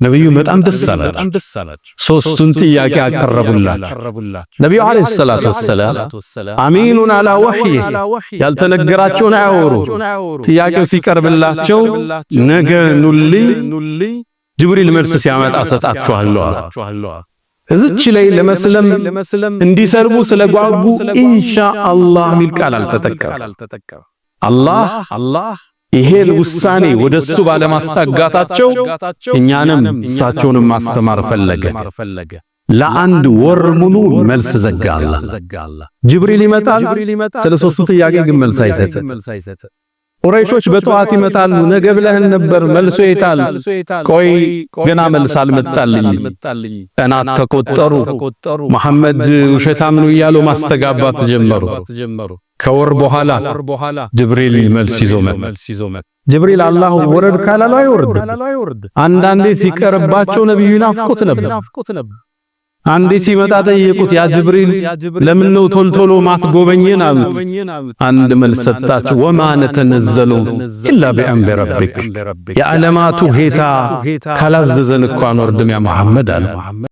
ነብዩ በጣም ደስ አላቸው። ሶስቱን ጥያቄ አቀረቡላቸው። ነብዩ አለይሂ ሰላቱ ወሰላም አሚኑን አላ ወህይ ያልተነገራቸውን አያወሩ። ጥያቄው ሲቀርብላቸው ነገ ኑልኝ ጅብሪል መልስ ሲያመጣ ሰጣችኋለሁ። እዚች ላይ ለመስለም እንዲሰርቡ ስለጓጉ ኢንሻአላህ ሚል ቃል አልተጠቀመም። አላህ ይሄን ውሳኔ ወደሱ ባለማስጠጋታቸው እኛንም እሳቸውንም ማስተማር ፈለገ። ለአንድ ወር ሙሉ መልስ ዘጋላ። ጅብሪል ይመጣል፣ ስለ ሶስቱ ጥያቄ ግን መልስ አይሰጥም። ቁረይሾች በጠዋት ይመጣሉ። ነገ ብለህን ነበር መልሶ ይታል። ቆይ ገና መልስ አልመጣልኝ። ቀናት ተቆጠሩ። መሐመድ ውሸታም ነው እያሉ ማስተጋባት ጀመሩ። ከወር በኋላ ጅብሪል መልስ ይዞ መጣ። ጅብሪል አላህ ወረድ ካላለው አይወርድ። አንዳንዴ ሲቀርባቸው ነብዩ ይናፍቁት ነበር። አንዴ ሲመጣ ጠየቁት፣ ያ ጅብሪል ለምን ነው ቶልቶሎ ማትጎበኘን አሉት። አንድ መልስ ሰጣቸው፣ ወማ ነተነዘሉ ኢላ ቢአምሪ ረቢክ፣ የዓለማቱ ጌታ ካላዘዘን እኮ አንወርድም ያ መሐመድ አለ።